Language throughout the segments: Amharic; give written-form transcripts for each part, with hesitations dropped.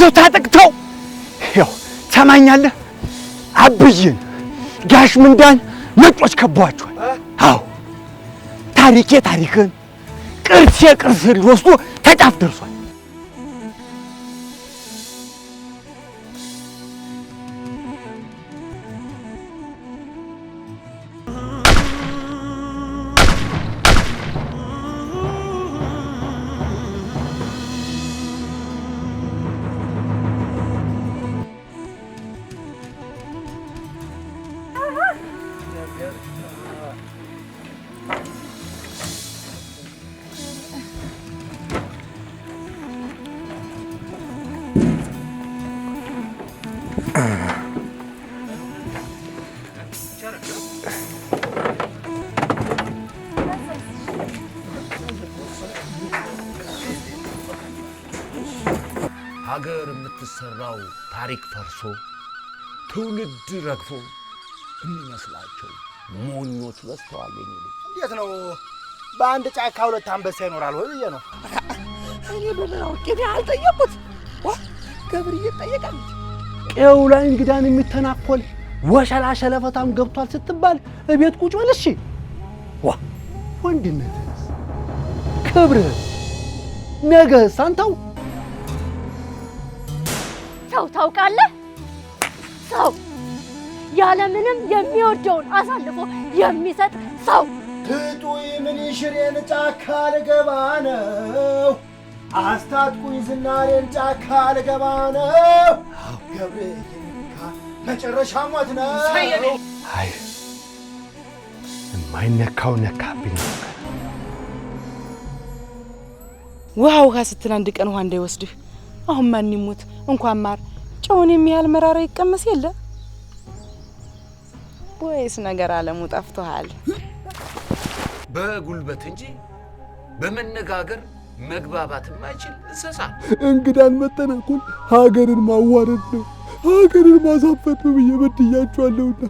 ያዘው ታጠቅተው ያው ሰማኛለህ አብይን ጋሽ ምንዳን ነጮች ከቧቸዋል አዎ ታሪክን ቅርስ ሊወስዱ ተጫፍ ደርሷል ሀገር የምትሰራው ታሪክ ፈርሶ ትውልድ ረግፎ የሚመስላቸው ሞኞች በስተዋል የሚሉ እንዴት ነው በአንድ ጫካ ሁለት አንበሳ ይኖራል ወይ ብዬ ነው እኔ በለው ከኔ አልጠየቁት ገብርዬ ጠየቀኝ ቀው ላይ እንግዳን የሚተናኮል ወሸላ ሸለፈታም ገብቷል ስትባል እቤት ቁጭ በል እሺ ዋ ወንድነትስ ክብርህ ነገስ አንተው ሰው ታውቃለህ ሰው ያለምንም የሚወደውን አሳልፎ የሚሰጥ ሰው ትጡይ ምን ይሽሬን ጫካ ልገባ ነው አስታጥቁኝ ዝናሬን ጫካ ልገባ ነው ገብርዬ መጨረሻ ሞት ነው አይ የማይነካው ነካብኝ ውሃ ስትል አንድ ቀን ውሃ እንዳይወስድህ አሁን ማን ይሞት እንኳን ማር ጨውን የሚያህል መራራ ይቀመስ የለ ወይስ ነገር አለሙ ጠፍቶሃል በጉልበት እንጂ በመነጋገር መግባባት የማይችል እንስሳ እንግዳን መተናኮል ሀገርን ማዋረድ ነው ሀገርን ማሳፈር ነው ብዬ በድያችኋለሁና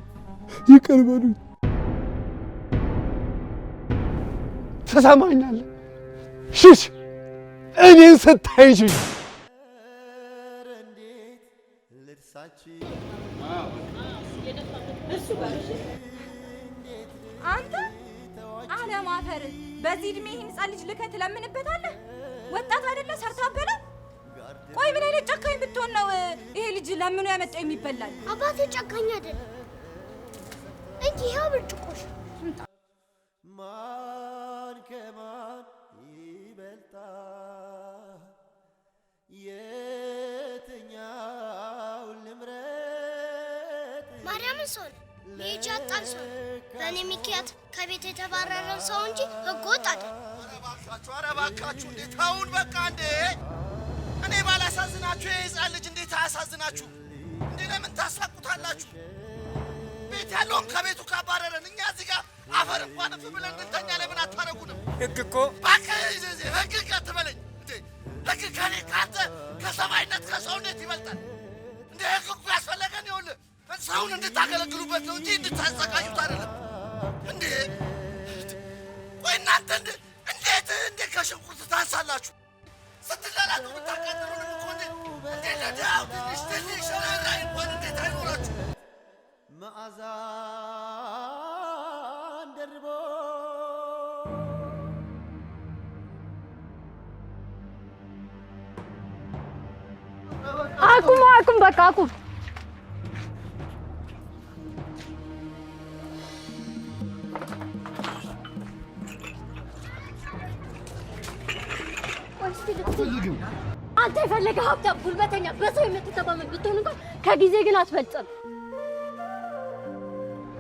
ይቅር በሉኝ ትሰማኛለህ ሽሽ እኔን ስታይሽ አንተ አለማፈር በዚህ እድሜ ይህን ሕፃን ልጅ ልከት ለምንበታለህ ወጣት አይደለ ሰርታ አበላ ቆይ ምን አይነት ጨካኝ ብትሆን ነው ይሄ ልጅ ለምኑ ያመጣው የሚበላል አባቴ ጨካኝ አይደል እንጂ ይሄው ብርጭቆሽ ማን ከማን ይበልጣል የትኛው ልምረጥ ማርያምን ሰው ልጅ አጣል ሰው በእኔ ምክንያት ከቤት የተባረረ ሰው እንጂ ህገወጥ አይደል ኧረ እባካችሁ እንዴት አሁን በቃ እንዴ እኔ ባላሳዝናችሁ የሕፃን ልጅ እንዴት አያሳዝናችሁ እንዴ ለምን ታሳቁታላችሁ ቤት ያለውን ከቤቱ ካባረረን እኛ እዚህ ጋር አፈር እንኳን እፍ ብለን እንተኛ ለምን አታረጉንም ህግ እኮ እባክህ ህግ አትበለኝ እንዴ ህግ ከኔ ካንተ ከሰማይነት ከሰውነት ይበልጣል እንዴ ህግ እኮ ያስፈለገን ይኸውልህ ሰውን እንድታገለግሉበት ነው እንጂ እንድታሰቃዩት አይደለም እንዴ ቆይ እናንተ እንዴት ከሽንኩርት ታንሳላችሁ ስትላላቱ ብታቃጥሉንም እኮ እንዴ ለዳው ትንሽ ራይ እንኳን እንዴት አይኖራችሁ መዓዛ እንደርቦ አቁም በቃ አቁም አንተ የፈለገ ሀብታም ጉልበተኛ በሰው የምትተማመን ብትሆን እንኳን ከጊዜ ግን አትበልጥም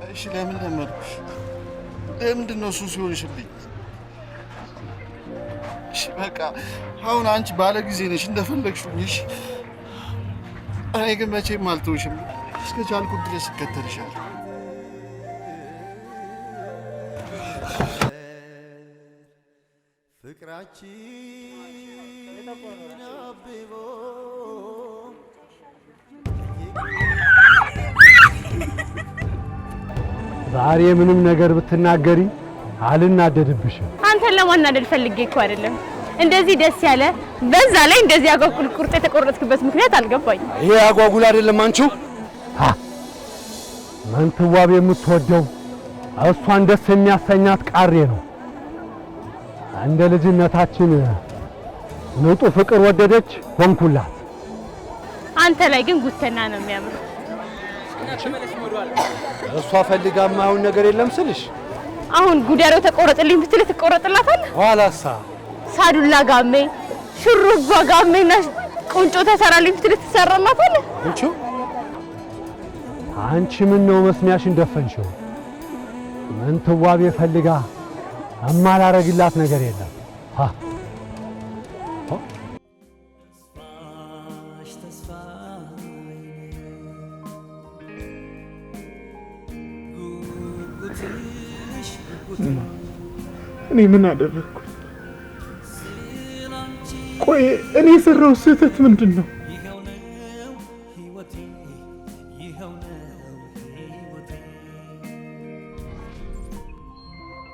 እሺ ለምን ለመድኩሽ ለምንድን ነው ሱስ ይሆንሽብኝ እሺ በቃ አሁን አንቺ ባለ ጊዜ ነሽ እንደፈለግሽ ሁኚ እኔ ግን መቼም አልተውሽም እስከ ቻልኩት ድረስ እከተልሻለሁ ፍቅራችን አብቦ ዛሬ ምንም ነገር ብትናገሪ አልናደድብሽም አንተን ለማናደድ ፈልጌ እኮ አይደለም እንደዚህ ደስ ያለ በዛ ላይ እንደዚህ አጓጉል ቁርጥ የተቆረጥክበት ምክንያት አልገባኝ። ይሄ አጓጉል አይደለም አንቺው መንትዋብ የምትወደው እሷን ደስ የሚያሰኛት ቃሬ ነው። እንደ ልጅነታችን ንጡ ፍቅር ወደደች ሆንኩላት። አንተ ላይ ግን ጉተና ነው የሚያምረው። እሷ ፈልጋ ማይሆን ነገር የለም ስልሽ አሁን ጉዳሬው ተቆረጥልኝ ብትል ትቆረጥላታለህ? ኋላሳ ሳዱላ ጋሜ ሽሩባ ጋሜና ቁንጮ ተሰራልኝ ብትል ትሰራላታለህ? አንቺ ምን ነው መስሚያሽን ደፈንሽው? መንትዋብ ፈልጋ አማላረግላት ነገር የለም። እኔ ምን አደረኩ? ቆይ እኔ የሰራው ስህተት ምንድነው?